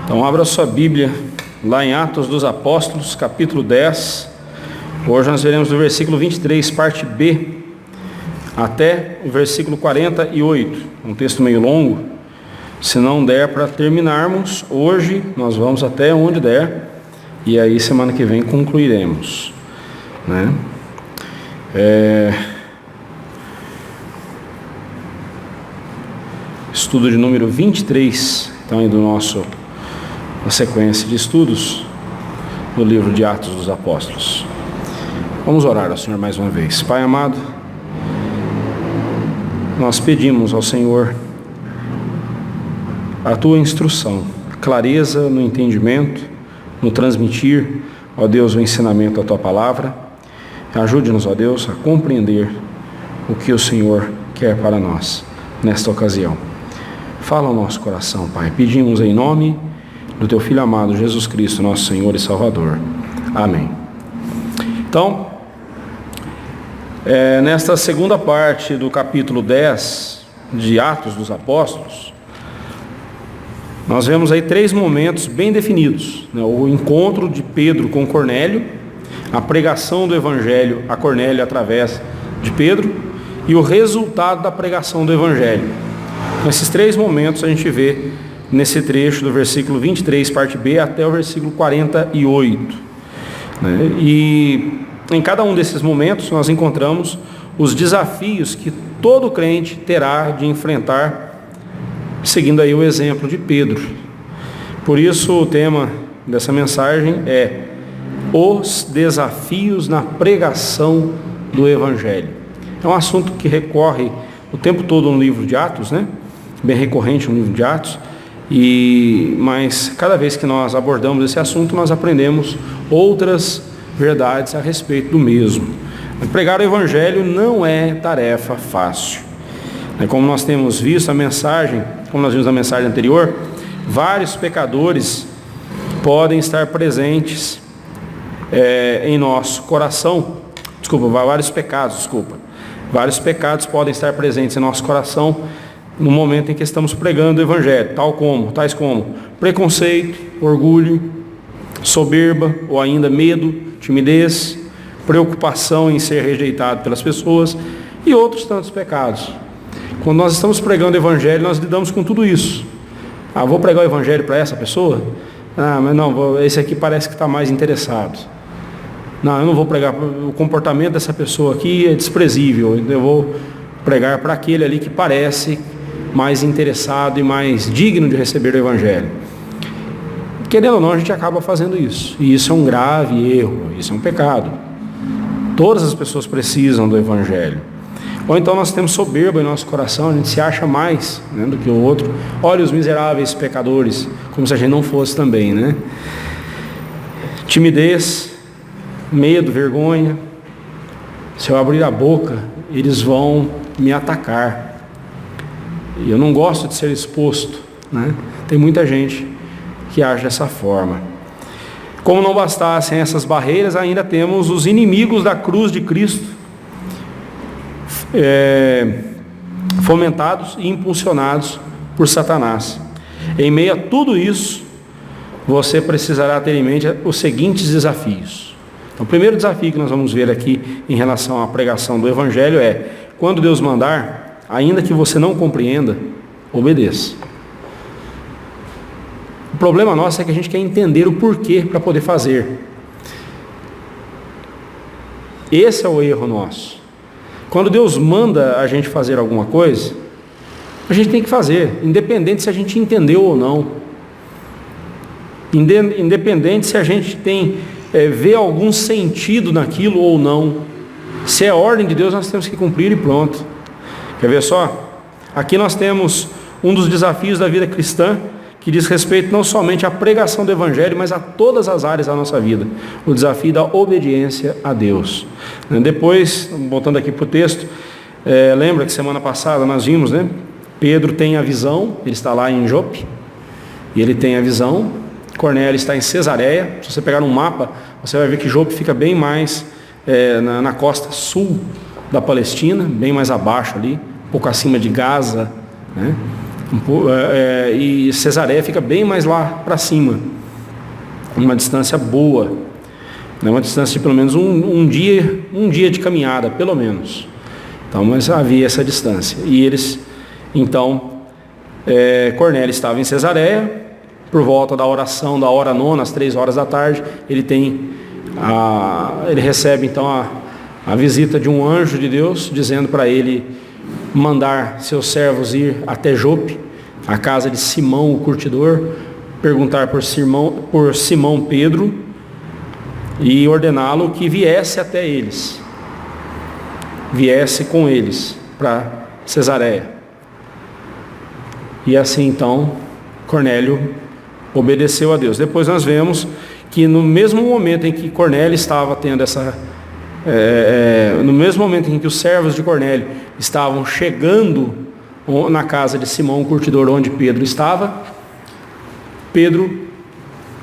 Então abra sua Bíblia lá em Atos dos Apóstolos, capítulo 10. Hoje nós veremos do versículo 23, parte B, até o versículo 48. Um texto meio longo. Se não der para terminarmos, hoje nós vamos até onde der. E aí semana que vem concluiremos, né? Estudo de número 23, então aí a sequência de estudos do livro de Atos dos Apóstolos. Vamos orar ao Senhor mais uma vez. Pai amado, nós pedimos ao Senhor a Tua instrução, clareza no entendimento, no transmitir, ó Deus, o ensinamento da Tua palavra. Ajude-nos, ó Deus, a compreender o que o Senhor quer para nós nesta ocasião. Fala ao nosso coração, Pai. Pedimos em nome do Teu Filho amado, Jesus Cristo, nosso Senhor e Salvador. Amém. Então, nesta segunda parte do capítulo 10 de Atos dos Apóstolos, nós vemos aí 3 momentos bem definidos, né? O encontro de Pedro com Cornélio, a pregação do Evangelho a Cornélio através de Pedro e o resultado da pregação do Evangelho. Nesses 3 momentos a gente vê nesse trecho do versículo 23, parte B, até o versículo 48. Né? E em cada um desses momentos nós encontramos os desafios que todo crente terá de enfrentar, seguindo aí o exemplo de Pedro. Por isso o tema dessa mensagem é os desafios na pregação do Evangelho. É um assunto que recorre o tempo todo no livro de Atos, né? Bem recorrente no livro de Atos, mas cada vez que nós abordamos esse assunto, nós aprendemos outras verdades a respeito do mesmo. Pregar o Evangelho não é tarefa fácil. Como nós temos visto a mensagem, como nós vimos na mensagem anterior, vários pecadores podem estar presentes em nosso coração. Vários pecados podem estar presentes em nosso coração no momento em que estamos pregando o Evangelho, tais como preconceito, orgulho, soberba ou ainda medo, timidez, preocupação em ser rejeitado pelas pessoas e outros tantos pecados. Quando nós estamos pregando o Evangelho, nós lidamos com tudo isso. Vou pregar o Evangelho para essa pessoa? Mas não, esse aqui parece que está mais interessado. Não, eu não vou pregar, o comportamento dessa pessoa aqui é desprezível, eu vou pregar para aquele ali que parece mais interessado e mais digno de receber o Evangelho. Querendo ou não, a gente acaba fazendo isso, e isso é um grave erro, isso é um pecado. Todas as pessoas precisam do Evangelho. Ou então nós temos soberba em nosso coração, a gente se acha mais, né, do que o outro. Olha os miseráveis pecadores, como se a gente não fosse também, né? Timidez, medo, vergonha. Se eu abrir a boca, eles vão me atacar. E eu não gosto de ser exposto, né? Tem muita gente que age dessa forma. Como não bastassem essas barreiras, ainda temos os inimigos da cruz de Cristo, fomentados e impulsionados por Satanás. Em meio a tudo isso, você precisará ter em mente os seguintes desafios. Então, o primeiro desafio que nós vamos ver aqui em relação à pregação do Evangelho é: quando Deus mandar, ainda que você não compreenda, obedeça. O problema nosso é que a gente quer entender o porquê para poder fazer. Esse é o erro nosso. Quando Deus manda a gente fazer alguma coisa, a gente tem que fazer, independente se a gente entendeu ou não. Independente se a gente vê algum sentido naquilo ou não. Se é ordem de Deus, nós temos que cumprir e pronto. Quer ver só? Aqui nós temos um dos desafios da vida cristã, que diz respeito não somente à pregação do Evangelho, mas a todas as áreas da nossa vida. O desafio da obediência a Deus. Depois, voltando aqui para o texto, lembra que semana passada nós vimos, né? Pedro tem a visão, ele está lá em Jope, e ele tem a visão. Cornélio está em Cesareia. Se você pegar um mapa, você vai ver que Jope fica bem mais na costa sul da Palestina, bem mais abaixo ali, um pouco acima de Gaza, né? E Cesareia fica bem mais lá para cima, uma distância boa, né? Uma distância de pelo menos um dia de caminhada, pelo menos. Então, mas havia essa distância. E eles, então, Cornélio estava em Cesareia, por volta da oração, da hora nona, às 3 horas da tarde, ele recebe então a visita de um anjo de Deus, dizendo para ele mandar seus servos ir até Jope, a casa de Simão, o curtidor, perguntar por Simão Pedro e ordená-lo que viesse até eles, viesse com eles para Cesareia. E assim então Cornélio obedeceu a Deus. Depois nós vemos que no mesmo momento em que Cornélio estava tendo no mesmo momento em que os servos de Cornélio estavam chegando na casa de Simão, o curtidor, onde Pedro estava, Pedro,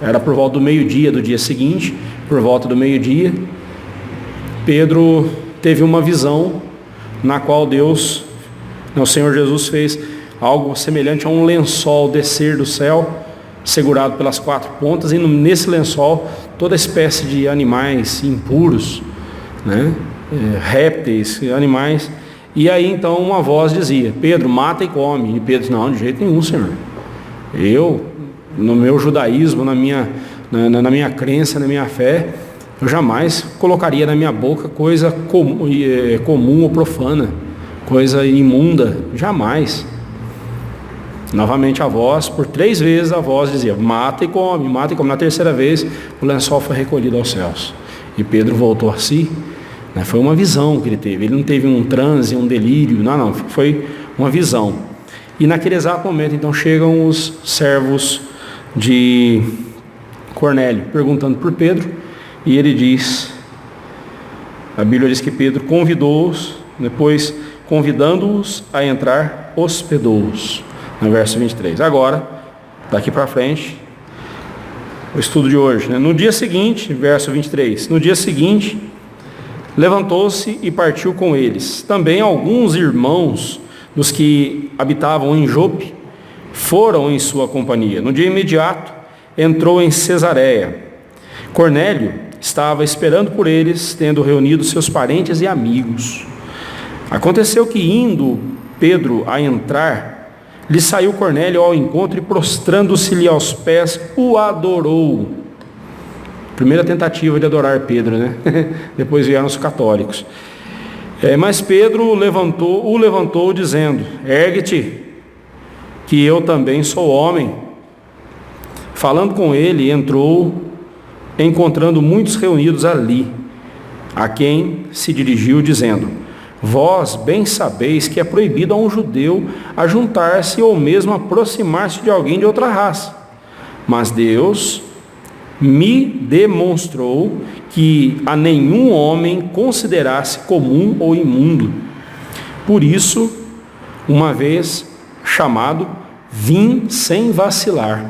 era por volta do meio-dia do dia seguinte, por volta do meio-dia, Pedro teve uma visão na qual o Senhor Jesus fez algo semelhante a um lençol descer do céu, segurado pelas 4 pontas, e nesse lençol toda espécie de animais impuros, né? Répteis, animais. E aí então uma voz dizia: Pedro, mata e come. E Pedro disse: não, de jeito nenhum, Senhor. Eu, no meu judaísmo, na minha crença, na minha fé, eu jamais colocaria na minha boca coisa comum ou profana, coisa imunda, jamais. Novamente a voz, por 3 vezes a voz dizia: mata e come, mata e come. Na 3ª vez o lençol foi recolhido aos céus. E Pedro voltou a si, né? Foi uma visão que ele teve. Ele não teve um transe, um delírio, não, foi uma visão. E naquele exato momento então chegam os servos de Cornélio, perguntando por Pedro, e ele diz, a Bíblia diz que Pedro convidou-os, depois convidando-os a entrar, hospedou-os, no verso 23. Agora, daqui para frente, o estudo de hoje, né? No dia seguinte, verso 23, no dia seguinte, levantou-se e partiu com eles. Também alguns irmãos dos que habitavam em Jope foram em sua companhia. No dia imediato, entrou em Cesareia. Cornélio estava esperando por eles, tendo reunido seus parentes e amigos. Aconteceu que, indo Pedro a entrar, lhe saiu Cornélio ao encontro e, prostrando-se-lhe aos pés, o adorou. Primeira tentativa de adorar Pedro, né? Depois vieram os católicos. Mas Pedro o levantou dizendo: ergue-te, que eu também sou homem. Falando com ele, entrou, encontrando muitos reunidos ali, a quem se dirigiu dizendo: vós bem sabeis que é proibido a um judeu ajuntar-se ou mesmo aproximar-se de alguém de outra raça. Mas Deus me demonstrou que a nenhum homem considerasse comum ou imundo. Por isso, uma vez chamado, vim sem vacilar.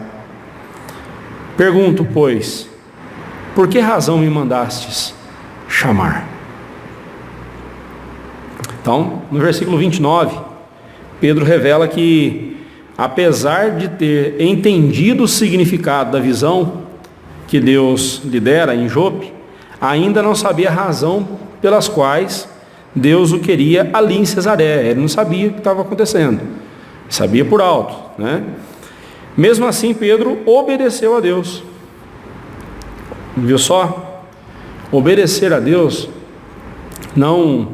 Pergunto, pois, por que razão me mandastes chamar? Então, no versículo 29, Pedro revela que, apesar de ter entendido o significado da visão que Deus lhe dera em Jope, ainda não sabia a razão pelas quais Deus o queria ali em Cesareia. Ele não sabia o que estava acontecendo, sabia por alto, né? Mesmo assim, Pedro obedeceu a Deus. Viu só? Obedecer a Deus não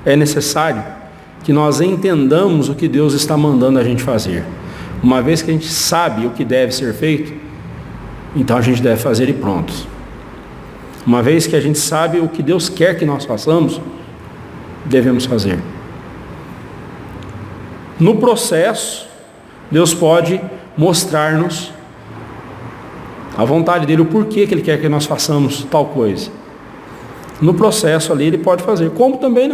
é necessário que nós entendamos o que Deus está mandando a gente fazer. Uma vez que a gente sabe o que deve ser feito, então a gente deve fazer e pronto. Uma vez que a gente sabe o que Deus quer que nós façamos, devemos fazer. No processo, Deus pode mostrar-nos a vontade dele, o porquê que ele quer que nós façamos tal coisa. No processo ali ele pode fazer, como também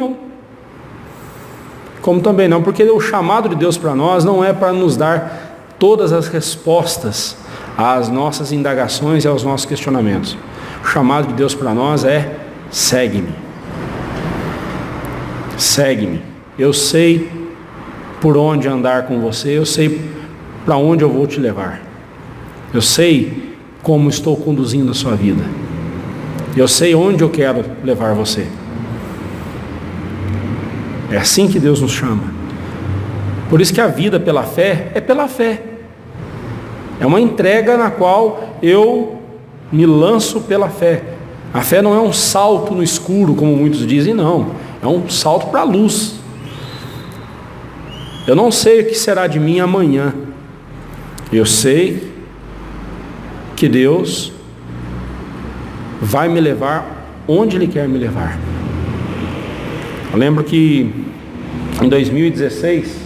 não, porque o chamado de Deus para nós não é para nos dar todas as respostas às nossas indagações e aos nossos questionamentos. O chamado de Deus para nós é: segue-me, eu sei por onde andar com você, eu sei para onde eu vou te levar. Eu sei como estou conduzindo a sua vida. Eu sei onde eu quero levar você. É assim que Deus nos chama. Por isso que a vida pela fé é pela fé. É uma entrega na qual eu me lanço pela fé. A fé não é um salto no escuro, como muitos dizem, não. É um salto para a luz. Eu não sei o que será de mim amanhã. Eu sei que Deus vai me levar onde Ele quer me levar. Eu lembro que em 2016,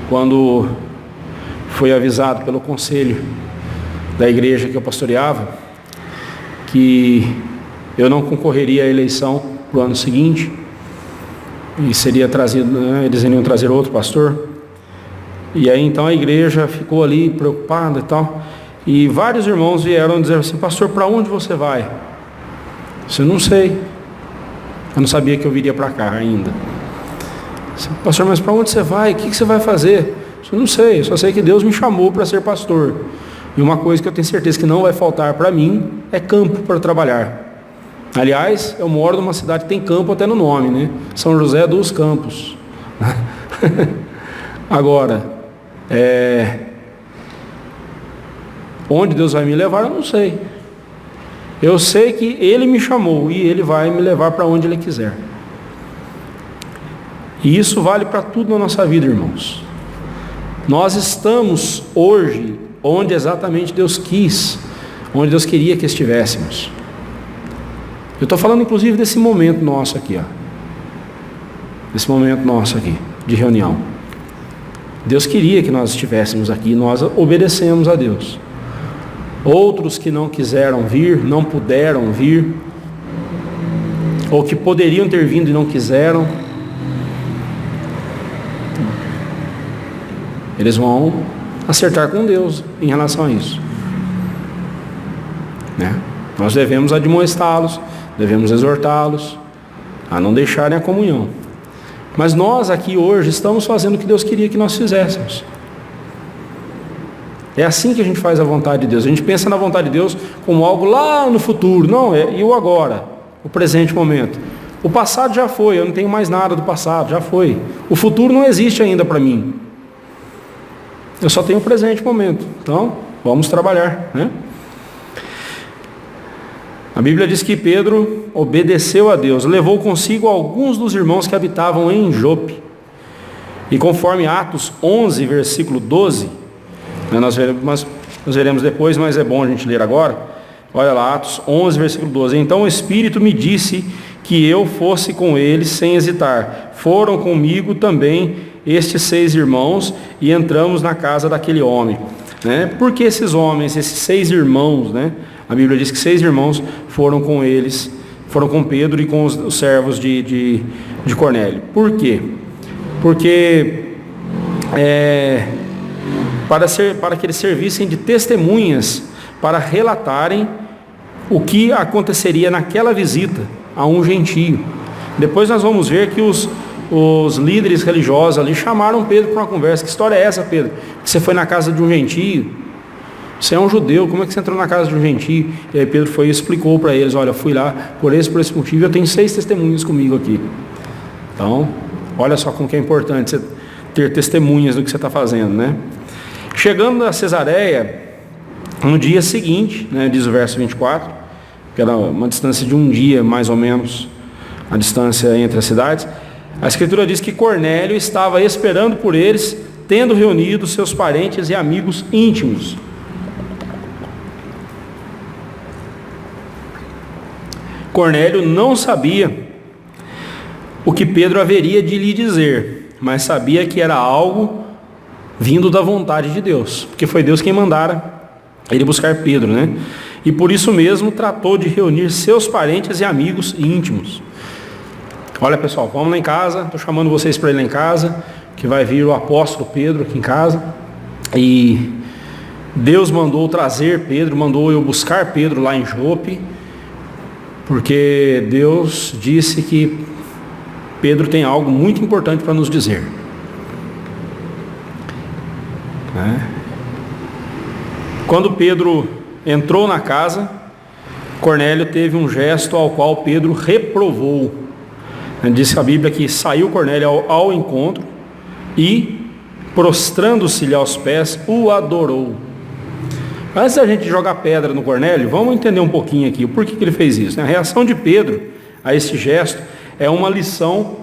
quando fui avisado pelo conselho da igreja que eu pastoreava, que eu não concorreria à eleição para o ano seguinte, e seria trazido, né, eles iriam trazer outro pastor. E aí então a igreja ficou ali preocupada e tal, e vários irmãos vieram dizer assim: pastor, para onde você vai? Eu não sei, eu não sabia que eu viria para cá ainda. Pastor, mas para onde você vai? O que você vai fazer? Eu não sei, eu só sei que Deus me chamou para ser pastor. E uma coisa que eu tenho certeza que não vai faltar para mim é campo para trabalhar. Aliás, eu moro numa cidade que tem campo até no nome, né? São José dos Campos. Agora, onde Deus vai me levar, eu não sei. Eu sei que Ele me chamou e Ele vai me levar para onde Ele quiser. E isso vale para tudo na nossa vida, irmãos. Nós estamos hoje onde exatamente Deus quis, onde Deus queria que estivéssemos. Eu estou falando inclusive desse momento nosso aqui, ó. Desse momento nosso aqui, de reunião. Deus queria que nós estivéssemos aqui, nós obedecemos a Deus. Outros que não quiseram vir, não puderam vir, ou que poderiam ter vindo e não quiseram, eles vão acertar com Deus em relação a isso, né? Nós devemos admoestá-los, devemos exortá-los a não deixarem a comunhão. Mas nós aqui hoje estamos fazendo o que Deus queria que nós fizéssemos. É assim que a gente faz a vontade de Deus. A gente pensa na vontade de Deus como algo lá no futuro. Não, e o agora, o presente momento. O passado já foi, eu não tenho mais nada do passado, já foi. O futuro não existe ainda para mim. Eu só tenho o presente momento. Então, vamos trabalhar, né? A Bíblia diz que Pedro obedeceu a Deus, levou consigo alguns dos irmãos que habitavam em Jope. E conforme Atos 11, versículo 12, né, nós veremos depois, mas é bom a gente ler agora. Olha lá, Atos 11, versículo 12. Então o Espírito me disse que eu fosse com eles sem hesitar. Foram comigo também estes 6 irmãos e entramos na casa daquele homem. Né? Por que esses homens, esses 6 irmãos, né? A Bíblia diz que 6 irmãos foram com eles, foram com Pedro e com os servos de Cornélio. Por quê? Porque para que eles servissem de testemunhas, para relatarem o que aconteceria naquela visita a um gentio. Depois nós vamos ver que os líderes religiosos ali chamaram Pedro para uma conversa. Que história é essa, Pedro? Que você foi na casa de um gentio? Você é um judeu, como é que você entrou na casa de um gentio? E aí Pedro foi e explicou para eles: olha, eu fui lá por esse motivo, eu tenho 6 testemunhas comigo aqui. Então, olha só como que é importante você ter testemunhas do que você está fazendo, né? Chegando a Cesareia, no dia seguinte, né, diz o verso 24, que era uma distância de um dia, mais ou menos, a distância entre as cidades, a Escritura diz que Cornélio estava esperando por eles, tendo reunido seus parentes e amigos íntimos. Cornélio não sabia o que Pedro haveria de lhe dizer, mas sabia que era algo vindo da vontade de Deus, porque foi Deus quem mandara ele buscar Pedro, né? E por isso mesmo tratou de reunir seus parentes e amigos íntimos. Olha, pessoal, vamos lá em casa, estou chamando vocês para ir lá em casa, que vai vir o apóstolo Pedro aqui em casa, e Deus mandou trazer Pedro, mandou eu buscar Pedro lá em Jope, porque Deus disse que Pedro tem algo muito importante para nos dizer. né? Quando Pedro entrou na casa, Cornélio teve um gesto ao qual Pedro reprovou. Diz a Bíblia que saiu Cornélio ao encontro e, prostrando-se-lhe aos pés, o adorou. Antes da gente jogar pedra no Cornélio, vamos entender um pouquinho aqui o porquê que ele fez isso. A reação de Pedro a esse gesto é uma lição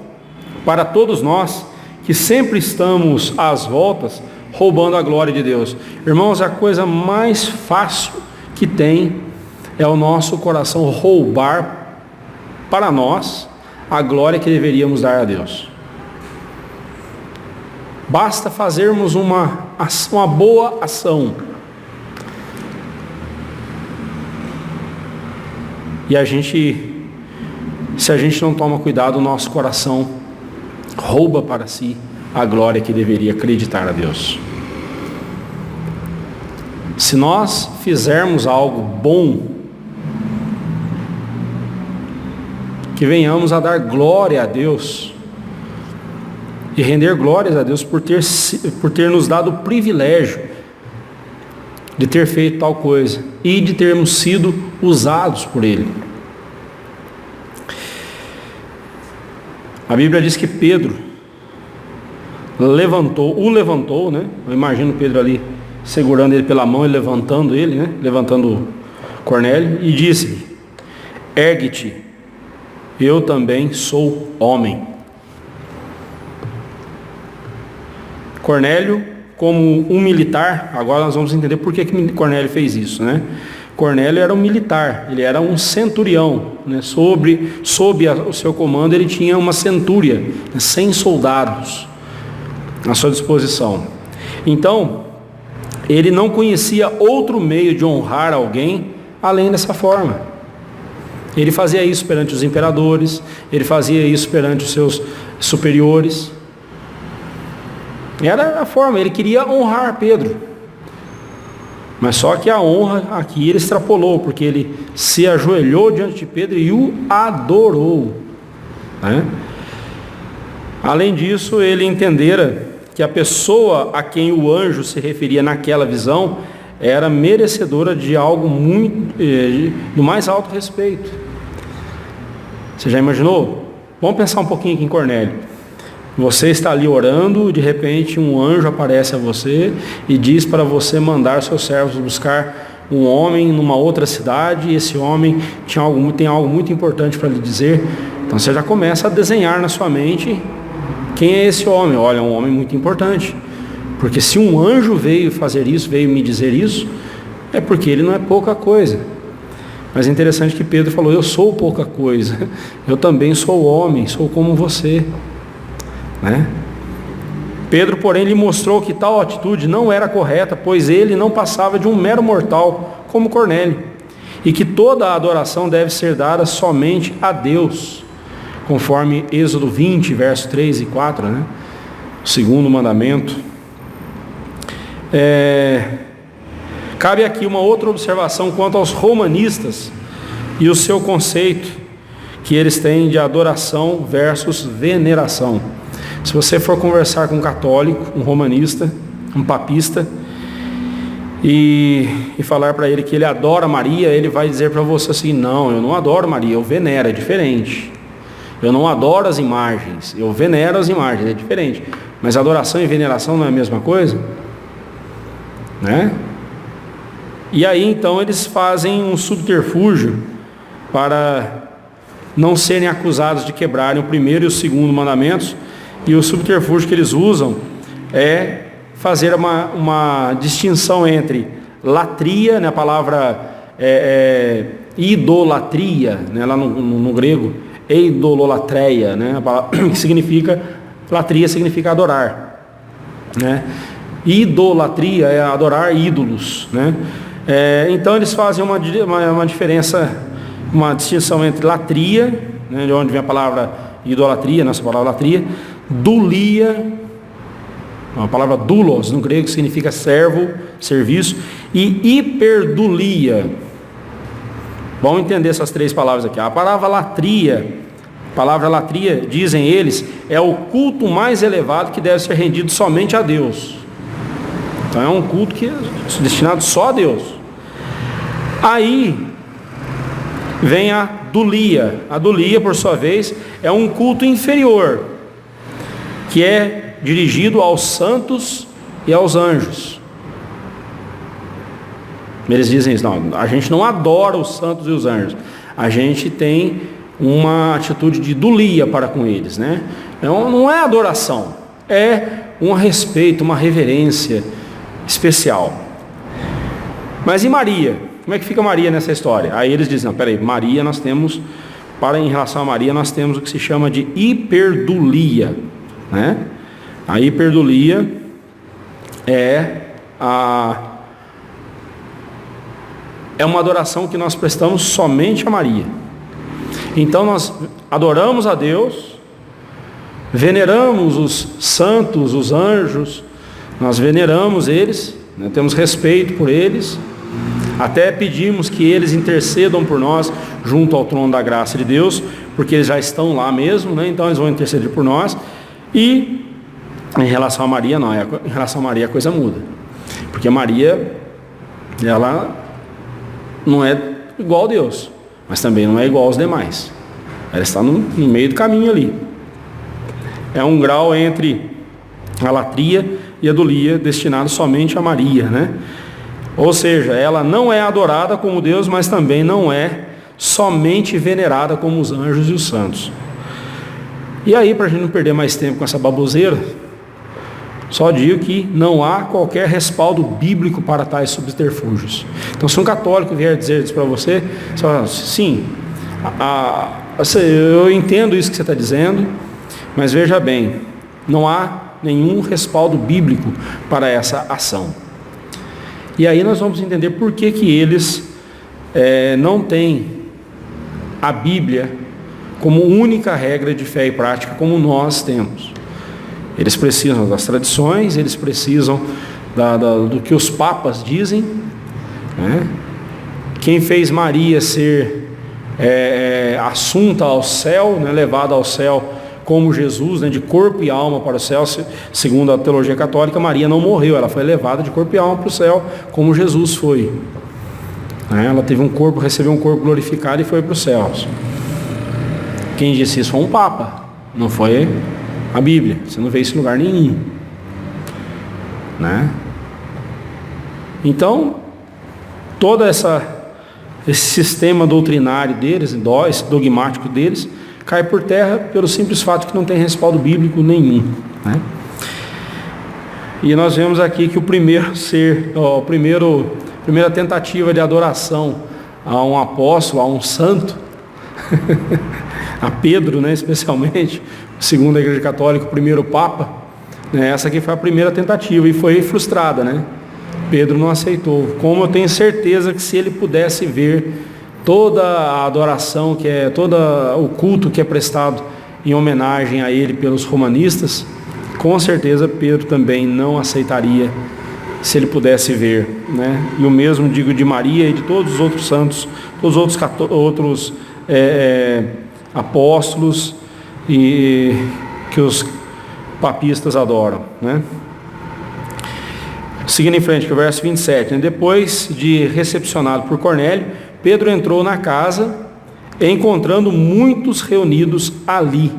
para todos nós que sempre estamos às voltas roubando a glória de Deus. Irmãos, a coisa mais fácil que tem é o nosso coração roubar para nós a glória que deveríamos dar a Deus. Basta fazermos uma boa ação. E se a gente não toma cuidado, o nosso coração rouba para si a glória que deveria acreditar a Deus. Se nós fizermos algo bom, que venhamos a dar glória a Deus e render glórias a Deus por ter nos dado o privilégio de ter feito tal coisa e de termos sido usados por Ele. A Bíblia diz que Pedro o levantou, né? Eu imagino Pedro ali segurando ele pela mão e levantando ele, né? Levantando Cornélio, e disse-lhe: ergue-te, eu também sou homem. Cornélio, como um militar, agora nós vamos entender por que Cornélio fez isso, né? Cornélio era um militar, ele era um centurião, né? Sob o seu comando ele tinha uma centúria, né? 100 soldados à sua disposição. Então, ele não conhecia outro meio de honrar alguém além dessa forma. Ele fazia isso perante os imperadores, ele fazia isso perante os seus superiores. Era a forma, ele queria honrar Pedro. Mas só que a honra aqui ele extrapolou, porque ele se ajoelhou diante de Pedro e o adorou, né? Além disso, ele entendera que a pessoa a quem o anjo se referia naquela visão era merecedora de algo do mais alto respeito. Você já imaginou? Vamos pensar um pouquinho aqui em Cornélio. Você está ali orando, de repente um anjo aparece a você e diz para você mandar seus servos buscar um homem numa outra cidade, e esse homem tem algo muito importante para lhe dizer. Então você já começa a desenhar na sua mente quem é esse homem. Olha, é um homem muito importante, porque se um anjo veio fazer isso, veio me dizer isso, é porque ele não é pouca coisa. Mas é interessante que Pedro falou: eu sou pouca coisa, eu também sou homem, sou como você, né? Pedro, porém, lhe mostrou que tal atitude não era correta, pois ele não passava de um mero mortal como Cornélio, e que toda a adoração deve ser dada somente a Deus, conforme Êxodo 20, versos 3 e 4, né? O segundo mandamento. Cabe aqui uma outra observação quanto aos romanistas e o seu conceito que eles têm de adoração versus veneração. Se você for conversar com um católico, um romanista, um papista, e falar para ele que ele adora Maria, ele vai dizer para você assim: não, eu não adoro Maria, eu venero, é diferente. Eu não adoro as imagens, eu venero as imagens, é diferente. Mas adoração e veneração não é a mesma coisa, né? E aí então eles fazem um subterfúgio para não serem acusados de quebrarem o primeiro e o segundo mandamentos. E o subterfúgio que eles usam é fazer uma distinção entre latria, né, a palavra idolatria, né, lá no grego, eidololatreia, né, a palavra, que significa, latria significa adorar, né? Idolatria é adorar ídolos, né? Então eles fazem uma diferença, uma distinção entre latria, né, de onde vem a palavra idolatria, nossa palavra latria, dulia, a palavra doulos no grego significa servo, serviço, e hiperdulia. Vamos entender essas três palavras aqui. A palavra latria, dizem eles, é o culto mais elevado que deve ser rendido somente a Deus. Então é um culto que é destinado só a Deus. Aí vem a dulia. A dulia, por sua vez, é um culto inferior, que é dirigido aos santos e aos anjos. Eles dizem isso: não, a gente não adora os santos e os anjos, a gente tem uma atitude de dulia para com eles, né? Não é adoração, é um respeito, uma reverência especial. Mas e Maria? Como é que fica Maria nessa história? Aí eles dizem: não, peraí, Maria nós temos, em relação a Maria, nós temos o que se chama de hiperdulia, né? A hiperdulia é uma adoração que nós prestamos somente a Maria. Então nós adoramos a Deus, veneramos os santos, os anjos, nós veneramos eles, né? Temos respeito por eles, até pedimos que eles intercedam por nós junto ao trono da graça de Deus, porque eles já estão lá mesmo, né? Então eles vão interceder por nós. E em relação a Maria, não, em relação a Maria a coisa muda, porque Maria, ela não é igual a Deus, mas também não é igual aos demais. Ela está no meio do caminho ali. É um grau entre a latria e a dulia, destinado somente a Maria, né? Ou seja, ela não é adorada como Deus, mas também não é somente venerada como os anjos e os santos. E aí, para a gente não perder mais tempo com essa baboseira, só digo que não há qualquer respaldo bíblico para tais subterfúgios. Então, se um católico vier dizer isso para você, você fala: sim, eu entendo isso que você está dizendo, mas veja bem, não há nenhum respaldo bíblico para essa ação. E aí nós vamos entender por que eles não têm a Bíblia como única regra de fé e prática, como nós temos. Eles precisam das tradições, eles precisam do que os papas dizem, né? Quem fez Maria ser assunta ao céu, né, levada ao céu como Jesus, né, de corpo e alma para o céu, segundo a teologia católica, Maria não morreu, ela foi levada de corpo e alma para o céu, como Jesus foi. Ela teve recebeu um corpo glorificado e foi para os céus. Quem disse isso foi um papa, não foi a Bíblia. Você não vê isso em lugar nenhum, né? Então, todo esse sistema doutrinário deles, dogmático deles, cai por terra pelo simples fato que não tem respaldo bíblico nenhum, né? E nós vemos aqui que a primeira tentativa de adoração a um apóstolo, a um santo, a Pedro, né, especialmente, segundo a Igreja Católica, o primeiro Papa, né, essa aqui foi a primeira tentativa e foi frustrada, né? Pedro não aceitou. Como eu tenho certeza que se ele pudesse ver toda a adoração, todo o culto que é prestado em homenagem a ele pelos romanistas, com certeza Pedro também não aceitaria se ele pudesse ver, né? E o mesmo digo de Maria e de todos os outros santos, todos os outros apóstolos e que os papistas adoram, né? Seguindo em frente, que é o verso 27, né? Depois de recepcionado por Cornélio, Pedro entrou na casa, encontrando muitos reunidos ali,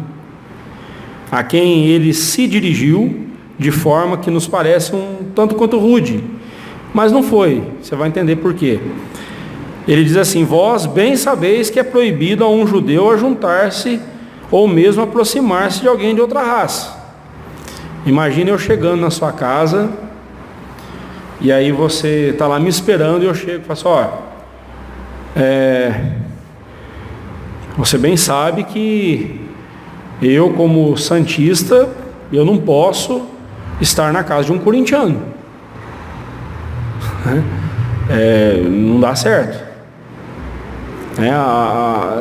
a quem ele se dirigiu de forma que nos parece um tanto quanto rude, mas não foi. Você vai entender por quê. Ele diz assim: vós bem sabeis que é proibido a um judeu ajuntar-se ou mesmo aproximar-se de alguém de outra raça. Imagine eu chegando na sua casa, e aí você está lá me esperando, e eu chego e falo assim: você bem sabe que eu, como santista, eu não posso estar na casa de um corintiano. Não dá certo.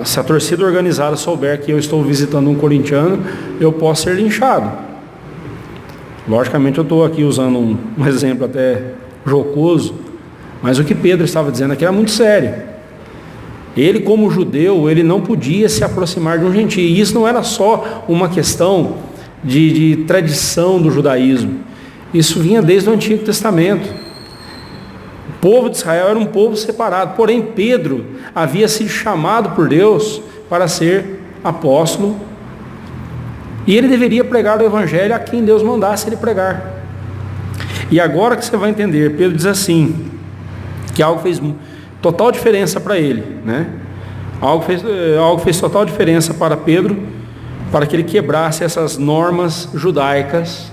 Se a torcida organizada souber que eu estou visitando um corintiano, eu posso ser linchado. Logicamente eu estou aqui usando um exemplo até jocoso, mas o que Pedro estava dizendo aqui era muito sério. Ele, como judeu, ele não podia se aproximar de um gentio. E isso não era só uma questão de tradição do judaísmo. Isso vinha desde o Antigo Testamento. O povo de Israel era um povo separado, porém Pedro havia sido chamado por Deus para ser apóstolo, e ele deveria pregar o evangelho a quem Deus mandasse ele pregar. E agora que você vai entender, Pedro diz assim, que algo fez total diferença para ele, né? Algo fez total diferença para Pedro, para que ele quebrasse essas normas judaicas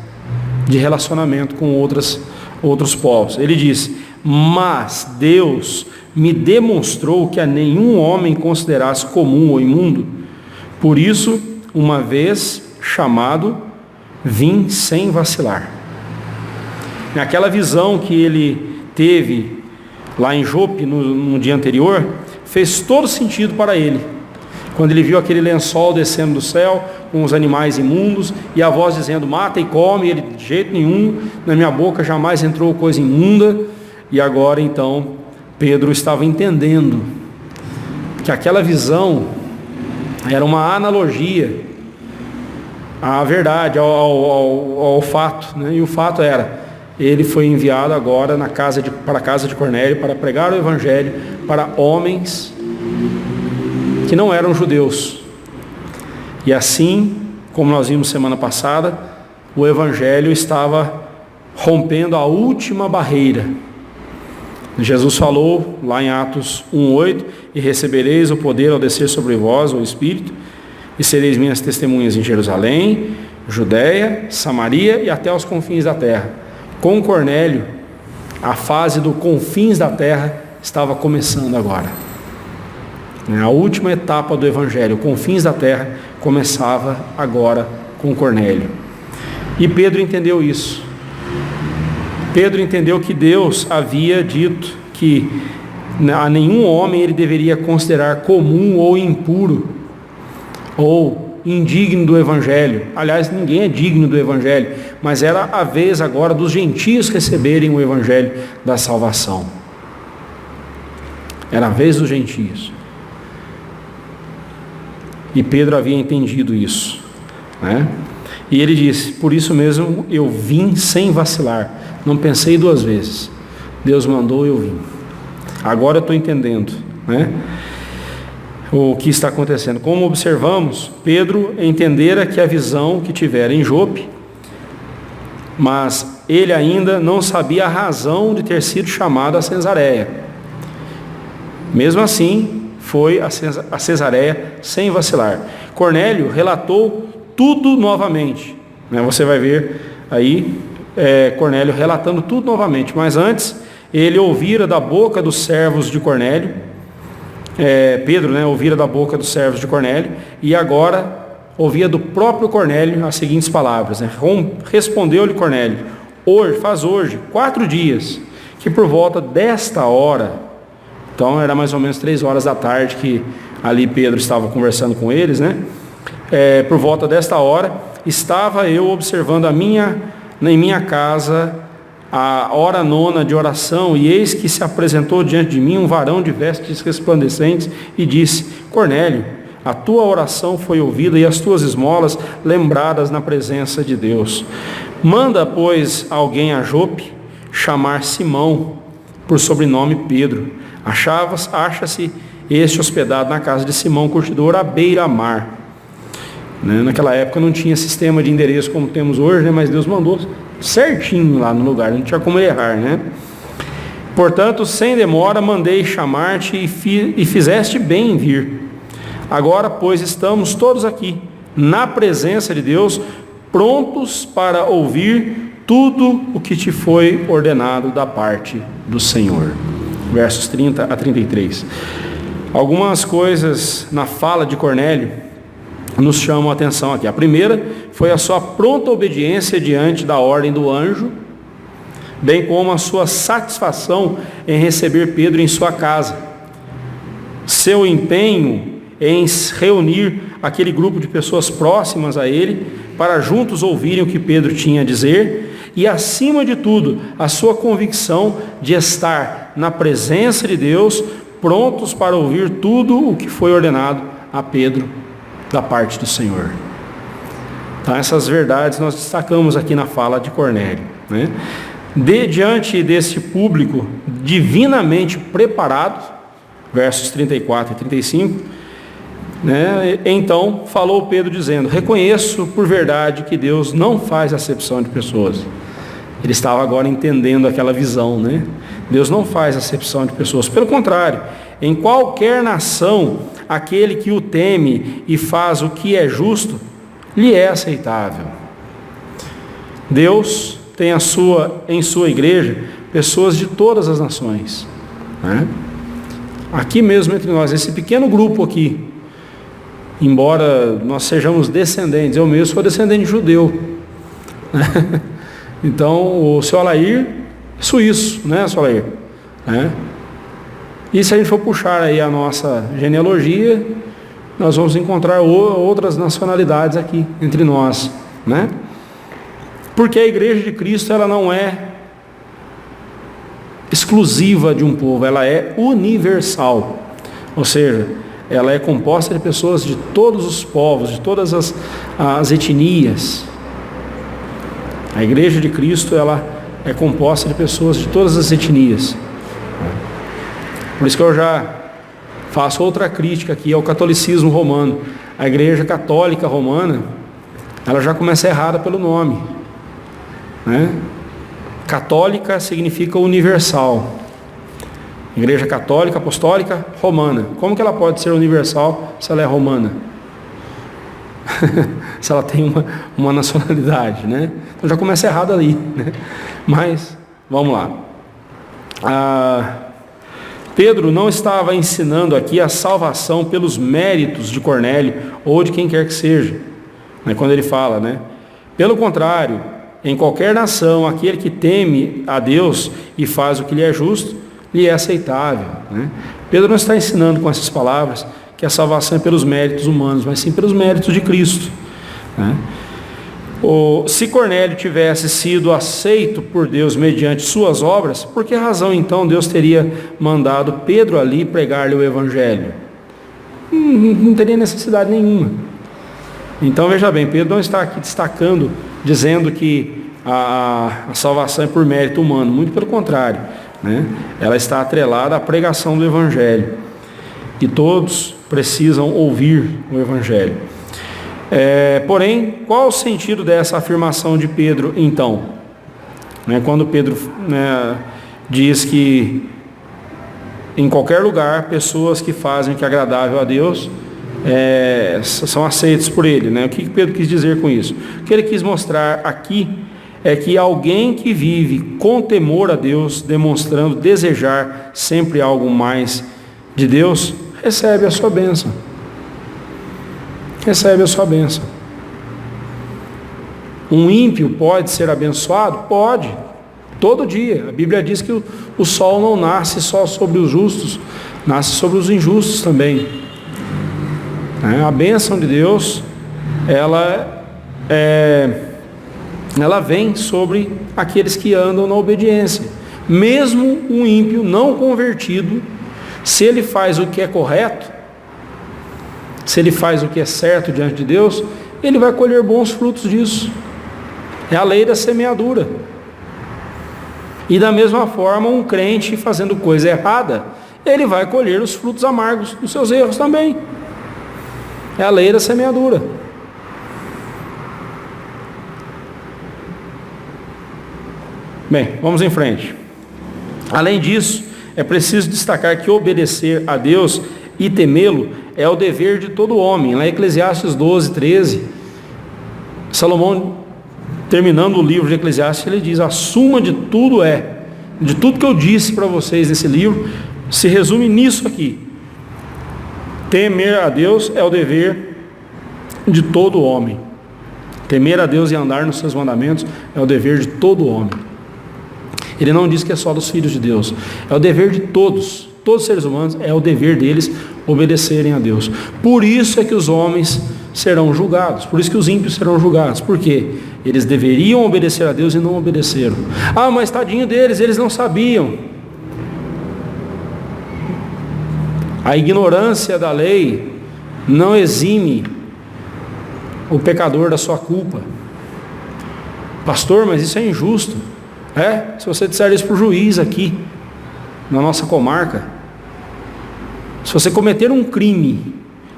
de relacionamento com outros povos. Ele diz: mas Deus me demonstrou que a nenhum homem considerasse comum ou imundo. Por isso, uma vez chamado, vim sem vacilar. Naquela visão que ele teve lá em Jope no dia anterior, fez todo sentido para ele. Quando ele viu aquele lençol descendo do céu, com os animais imundos, e a voz dizendo: mata e come, ele: de jeito nenhum, na minha boca jamais entrou coisa imunda. E agora então, Pedro estava entendendo que aquela visão era uma analogia à verdade, ao fato, né? E o fato era: ele foi enviado agora para a casa de Cornélio para pregar o evangelho para homens que não eram judeus. E assim, como nós vimos semana passada, o evangelho estava rompendo a última barreira. Jesus falou lá em Atos 1:8: e recebereis o poder ao descer sobre vós o Espírito, e sereis minhas testemunhas em Jerusalém, Judeia, Samaria e até os confins da terra. Com Cornélio, a fase do confins da terra estava começando agora. A última etapa do evangelho, confins da terra, começava agora com Cornélio. E Pedro entendeu isso. Pedro entendeu que Deus havia dito que a nenhum homem ele deveria considerar comum ou impuro, ou indigno do evangelho. Aliás, ninguém é digno do evangelho, mas era a vez agora dos gentios receberem o evangelho da salvação. Era a vez dos gentios. E Pedro havia entendido isso, né? E ele disse: por isso mesmo eu vim sem vacilar, não pensei duas vezes. Deus mandou, eu vim. Agora eu estou entendendo, né, o que está acontecendo. Como observamos, Pedro entendera que a visão que tivera em Jope, mas ele ainda não sabia a razão de ter sido chamado a Cesareia. Mesmo assim, foi a Cesareia sem vacilar. Cornélio relatou tudo novamente, né? Você vai ver aí Cornélio relatando tudo novamente, mas antes ele ouvira da boca dos servos de Cornélio, Pedro, né, ouvira da boca dos servos de Cornélio, e agora ouvia do próprio Cornélio as seguintes palavras, né? Respondeu-lhe Cornélio: faz hoje 4 dias, que por volta desta hora, então era mais ou menos 3 horas da tarde que ali Pedro estava conversando com eles, né? Por volta desta hora, estava eu observando em minha casa a hora 9ª de oração, e eis que se apresentou diante de mim um varão de vestes resplandecentes e disse: Cornélio, a tua oração foi ouvida e as tuas esmolas lembradas na presença de Deus. Manda, pois, alguém a Jope chamar Simão, por sobrenome Pedro. Acha-se este hospedado na casa de Simão curtidor, à beira-mar. Né? Naquela época não tinha sistema de endereço como temos hoje, né? Mas Deus mandou certinho lá no lugar, não tinha como errar, né? Portanto, sem demora, mandei chamar-te e fizeste bem em vir. Agora, pois, estamos todos aqui, na presença de Deus, prontos para ouvir tudo o que te foi ordenado da parte do Senhor. Versos 30 a 33. Algumas coisas na fala de Cornélio nos chamam a atenção aqui. A primeira foi a sua pronta obediência diante da ordem do anjo, bem como a sua satisfação em receber Pedro em sua casa. Seu empenho em reunir aquele grupo de pessoas próximas a ele, para juntos ouvirem o que Pedro tinha a dizer, e acima de tudo, a sua convicção de estar na presença de Deus, prontos para ouvir tudo o que foi ordenado a Pedro da parte do Senhor. Então essas verdades nós destacamos aqui na fala de Cornélio. né? Diante desse público divinamente preparado, versos 34 e 35, né? Então falou Pedro dizendo: reconheço por verdade que Deus não faz acepção de pessoas. Ele estava agora entendendo aquela visão, né? Deus não faz acepção de pessoas. Pelo contrário, em qualquer nação, aquele que o teme e faz o que é justo, lhe é aceitável. Deus tem em sua igreja pessoas de todas as nações, né? Aqui mesmo entre nós, esse pequeno grupo aqui, embora nós sejamos descendentes, eu mesmo sou descendente judeu, né? Então o seu Alair é suíço, né, seu Alair? Né? E se a gente for puxar aí a nossa genealogia, nós vamos encontrar outras nacionalidades aqui entre nós, né? Porque a igreja de Cristo, ela não é exclusiva de um povo, ela é universal. Ou seja, ela é composta de pessoas de todos os povos, de todas as etnias. A igreja de Cristo, ela é composta de pessoas de todas as etnias. Por isso que eu já faço outra crítica aqui ao catolicismo romano. A igreja católica romana, ela já começa errada pelo nome, né? Católica significa universal. Igreja católica, apostólica, romana. Como que ela pode ser universal se ela é romana? Se ela tem uma nacionalidade, né? Então já começa errado ali, né? Mas, vamos lá. Pedro não estava ensinando aqui a salvação pelos méritos de Cornélio ou de quem quer que seja, né? Quando ele fala, né? Pelo contrário, em qualquer nação, aquele que teme a Deus e faz o que lhe é justo, lhe é aceitável, né? Pedro não está ensinando com essas palavras que a salvação é pelos méritos humanos, mas sim pelos méritos de Cristo, né? Se Cornélio tivesse sido aceito por Deus mediante suas obras, por que razão então Deus teria mandado Pedro ali pregar-lhe o Evangelho? Não teria necessidade nenhuma. Então veja bem, Pedro não está aqui destacando, dizendo que a salvação é por mérito humano, muito pelo contrário, né? Ela está atrelada à pregação do Evangelho, e todos precisam ouvir o Evangelho. Porém, qual o sentido dessa afirmação de Pedro então? Quando Pedro diz que em qualquer lugar, pessoas que fazem o que é agradável a Deus são aceitos por ele, né? O que Pedro quis dizer com isso? O que ele quis mostrar aqui é que alguém que vive com temor a Deus, demonstrando desejar sempre algo mais de Deus, recebe a sua bênção. Recebe a sua bênção. Um ímpio pode ser abençoado? Pode. Todo dia. A Bíblia diz que o sol não nasce só sobre os justos, nasce sobre os injustos também. A bênção de Deus, ela vem sobre aqueles que andam na obediência. Mesmo um ímpio não convertido, se ele faz o que é correto, se ele faz o que é certo diante de Deus, ele vai colher bons frutos disso. É a lei da semeadura. E da mesma forma, um crente fazendo coisa errada, ele vai colher os frutos amargos dos seus erros também. É a lei da semeadura. Bem, vamos em frente. Além disso, é preciso destacar que obedecer a Deus e temê-lo é o dever de todo homem. Lá em Eclesiastes 12, 13, Salomão, terminando o livro de Eclesiastes, ele diz: a suma de tudo de tudo que eu disse para vocês nesse livro, se resume nisso aqui. Temer a Deus é o dever de todo homem. Temer a Deus e andar nos seus mandamentos é o dever de todo homem. Ele não diz que é só dos filhos de Deus, é o dever de todos os seres humanos, é o dever deles obedecerem a Deus. Por isso é que os homens serão julgados, por isso que os ímpios serão julgados. Por quê? Eles deveriam obedecer a Deus e não obedeceram. Mas tadinho deles, eles não sabiam. A ignorância da lei não exime o pecador da sua culpa. Pastor, mas isso é injusto. Se você disser isso para o juiz aqui, na nossa comarca, se você cometer um crime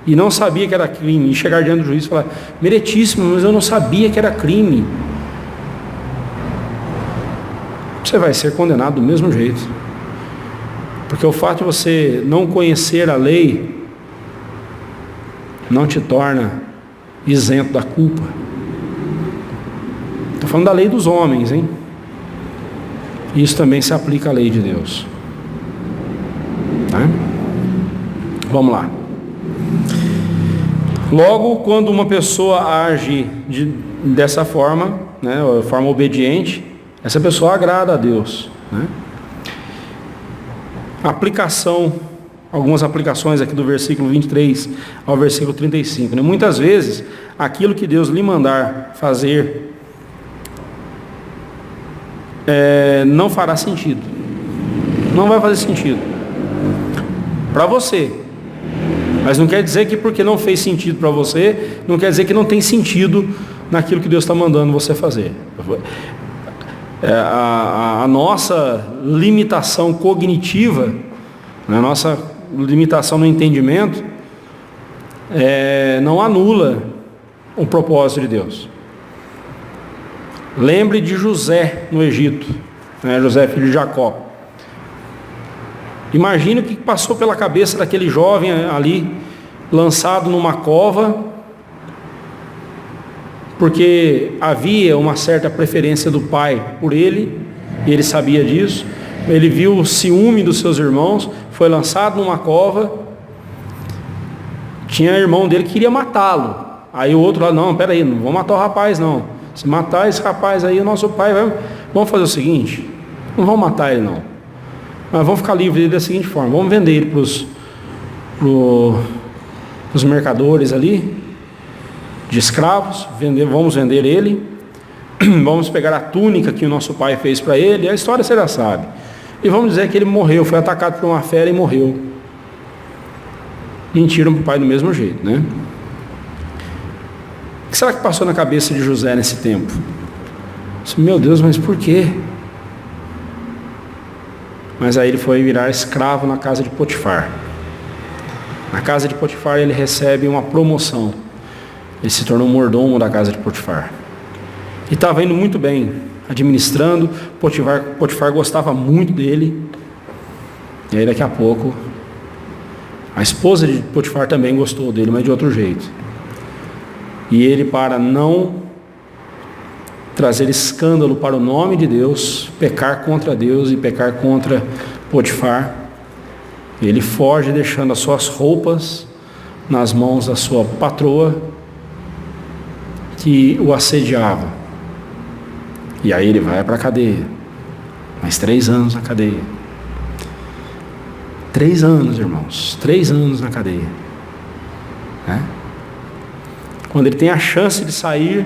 e não sabia que era crime, e chegar diante do juiz e falar, meritíssimo, mas eu não sabia que era crime, você vai ser condenado do mesmo jeito. Porque o fato de você não conhecer a lei não te torna isento da culpa. Estou falando da lei dos homens, hein? Isso também se aplica à lei de Deus. Tá? Vamos lá. Logo, quando uma pessoa age dessa forma, né, de forma obediente, essa pessoa agrada a Deus. Né? Algumas aplicações aqui do versículo 23 ao versículo 35. Né? Muitas vezes, aquilo que Deus lhe mandar fazer não fará sentido. Não vai fazer sentido para você. Mas não quer dizer que porque não fez sentido para você, não quer dizer que não tem sentido naquilo que Deus está mandando você fazer. A nossa limitação cognitiva, a nossa limitação no entendimento, não anula o propósito de Deus. Lembre de José no Egito, né? José, filho de Jacó. Imagine o que passou pela cabeça daquele jovem ali, lançado numa cova, porque havia uma certa preferência do pai por ele, e ele sabia disso. Ele viu o ciúme dos seus irmãos, foi lançado numa cova. Tinha irmão dele que queria matá-lo. Aí o outro lá, não, peraí, não vou matar o rapaz não. Se matar esse rapaz aí, o nosso pai vai... Vamos fazer o seguinte, não vamos matar ele não, mas vamos ficar livres dele da seguinte forma, vamos vender ele para os mercadores ali, de escravos, vamos vender ele, vamos pegar a túnica que o nosso pai fez para ele, a história você já sabe, e vamos dizer que ele morreu, foi atacado por uma fera e morreu. Mentiram para o pai do mesmo jeito, né? O que será que passou na cabeça de José nesse tempo? Meu Deus, mas por quê? Mas aí ele foi virar escravo na casa de Potifar. Na casa de Potifar ele recebe uma promoção. Ele se tornou mordomo da casa de Potifar. E estava indo muito bem, administrando. Potifar gostava muito dele. E aí daqui a pouco, a esposa de Potifar também gostou dele, mas de outro jeito. E ele, para não trazer escândalo para o nome de Deus, pecar contra Deus e pecar contra Potifar, ele foge deixando as suas roupas nas mãos da sua patroa, que o assediava. E aí ele vai para a cadeia. Mais 3 anos na cadeia. 3 anos, irmãos. 3 anos na cadeia. Né? Quando ele tem a chance de sair,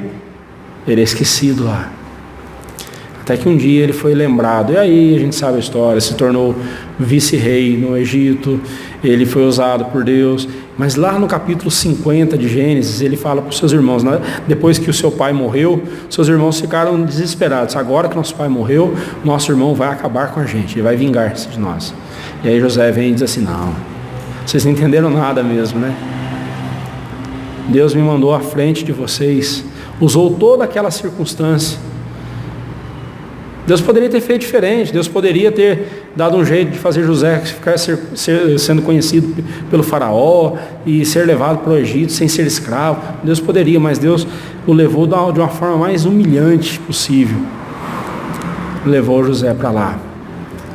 ele é esquecido lá. Até que um dia ele foi lembrado. E aí a gente sabe a história. Se tornou vice-rei no Egito. Ele foi usado por Deus. Mas lá no capítulo 50 de Gênesis, ele fala para os seus irmãos, né? Depois que o seu pai morreu, seus irmãos ficaram desesperados. Agora que nosso pai morreu, nosso irmão vai acabar com a gente. Ele vai vingar-se de nós. E aí José vem e diz assim, não, vocês não entenderam nada mesmo, né? Deus me mandou à frente de vocês, usou toda aquela circunstância. Deus poderia ter feito diferente, Deus poderia ter dado um jeito de fazer José ficar sendo conhecido pelo faraó e ser levado para o Egito sem ser escravo. Deus poderia, mas Deus o levou de uma forma mais humilhante possível. Levou José para lá.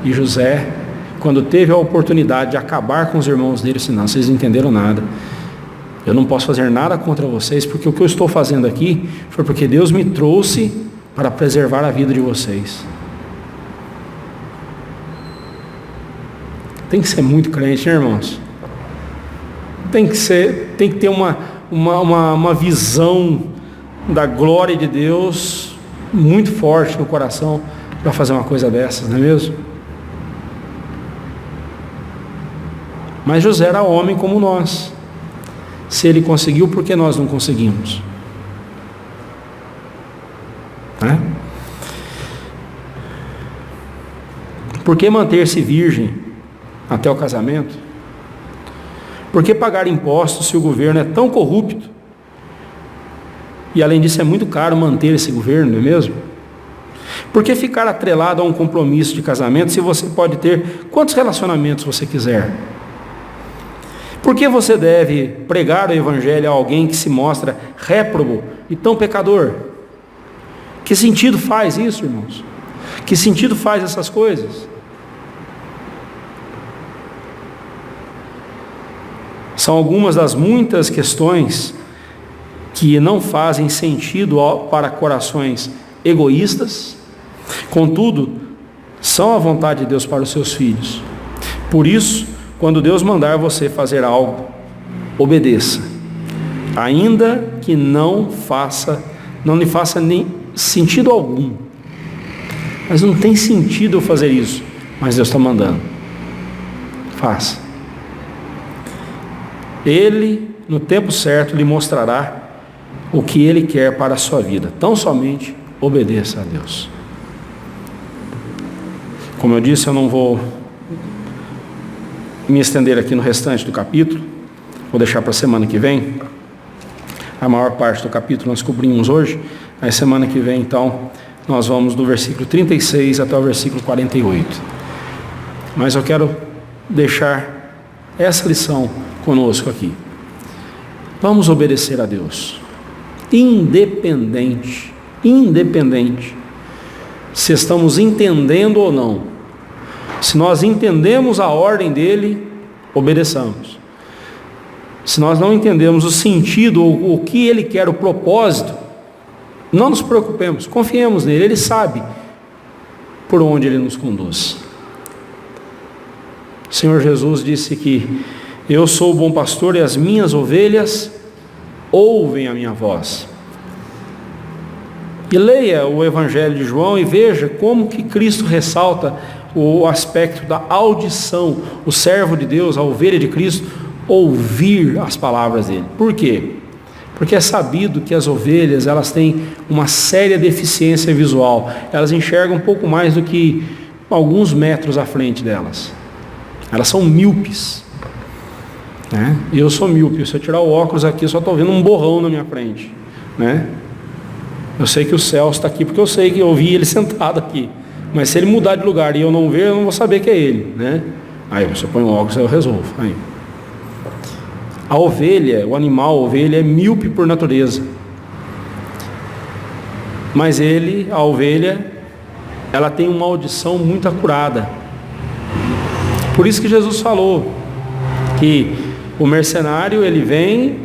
E José, quando teve a oportunidade de acabar com os irmãos dele, disse, não, vocês não entenderam nada. Eu não posso fazer nada contra vocês, porque o que eu estou fazendo aqui foi porque Deus me trouxe para preservar a vida de vocês. Tem que ser muito crente, né, irmãos? Tem que ter uma visão da glória de Deus muito forte no coração para fazer uma coisa dessas, não é mesmo? Mas José era homem como nós. Se ele conseguiu, por que nós não conseguimos? Por que manter-se virgem até o casamento? Por que pagar impostos se o governo é tão corrupto? E além disso é muito caro manter esse governo, não é mesmo? Por que ficar atrelado a um compromisso de casamento se você pode ter quantos relacionamentos você quiser? Por que você deve pregar o evangelho a alguém que se mostra réprobo e tão pecador? Que sentido faz isso, irmãos? Que sentido faz essas coisas? São algumas das muitas questões que não fazem sentido para corações egoístas, contudo, são a vontade de Deus para os seus filhos. Por isso, quando Deus mandar você fazer algo, obedeça, ainda que não lhe faça nem sentido algum. Mas não tem sentido eu fazer isso, mas Deus está mandando. Faça. Ele, no tempo certo, lhe mostrará o que Ele quer para a sua vida. Tão somente obedeça a Deus. Como eu disse, eu não vou me estender aqui no restante do capítulo. Vou deixar para a semana que vem. A maior parte do capítulo nós cobrimos hoje. A semana que vem, então, nós vamos do versículo 36 até o versículo 48. Mas eu quero deixar essa lição conosco aqui. Vamos obedecer a Deus. Independente se estamos entendendo ou não. Se nós entendemos a ordem dele, obedeçamos. Se nós não entendemos o sentido, ou o que ele quer, o propósito, não nos preocupemos, confiemos nele, ele sabe por onde ele nos conduz. O Senhor Jesus disse que eu sou o bom pastor e as minhas ovelhas ouvem a minha voz. E leia o Evangelho de João e veja como que Cristo ressalta o aspecto da audição, o servo de Deus, a ovelha de Cristo, ouvir as palavras dele. Por quê? Porque é sabido que as ovelhas, elas têm uma séria deficiência visual. Elas enxergam um pouco mais do que alguns metros à frente delas. Elas são míopes. Né? Eu sou míope. Se eu tirar o óculos aqui, eu só estou vendo um borrão na minha frente. Né? Eu sei que o Celso está aqui porque eu sei que eu vi ele sentado aqui. Mas se ele mudar de lugar e eu não ver, eu não vou saber que é ele. Né? Aí você põe o óculos e eu resolvo. Aí. A ovelha, o animal, a ovelha é míope por natureza. Mas a ovelha, ela tem uma audição muito acurada. Por isso que Jesus falou que o mercenário, ele vem,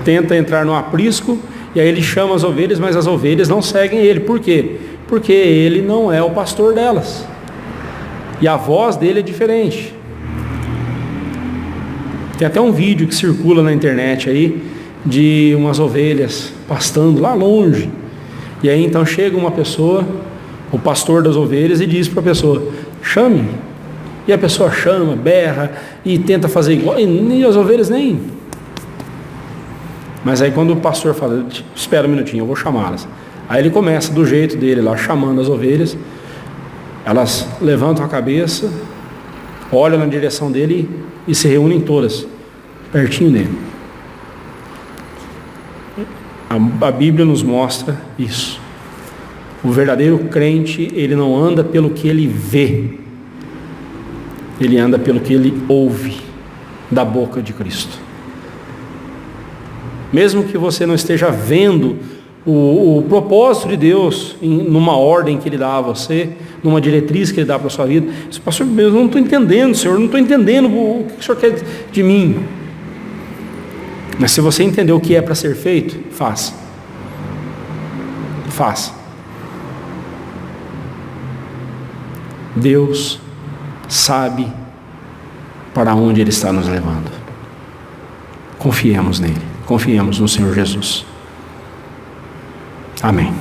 tenta entrar no aprisco, e aí ele chama as ovelhas, mas as ovelhas não seguem ele. Por quê? Porque ele não é o pastor delas. E a voz dele é diferente. Tem até um vídeo que circula na internet aí, de umas ovelhas pastando lá longe. E aí então chega uma pessoa, o pastor das ovelhas, e diz para a pessoa, chame. E a pessoa chama, berra, e tenta fazer igual, e as ovelhas nem... Mas aí quando o pastor fala, espera um minutinho, eu vou chamá-las. Aí ele começa do jeito dele lá, chamando as ovelhas. Elas levantam a cabeça, olham na direção dele e se reúnem todas, pertinho dele. A Bíblia nos mostra isso. O verdadeiro crente, ele não anda pelo que ele vê, ele anda pelo que ele ouve da boca de Cristo. Mesmo que você não esteja vendo o propósito de Deus numa ordem que Ele dá a você, numa diretriz que Ele dá para a sua vida, você, pastor, eu não estou entendendo, Senhor, não estou entendendo o que o Senhor quer de mim. Mas se você entender o que é para ser feito, faça. Faça. Deus sabe para onde Ele está nos levando. Confiemos nele. Confiemos no Senhor Jesus. Amém.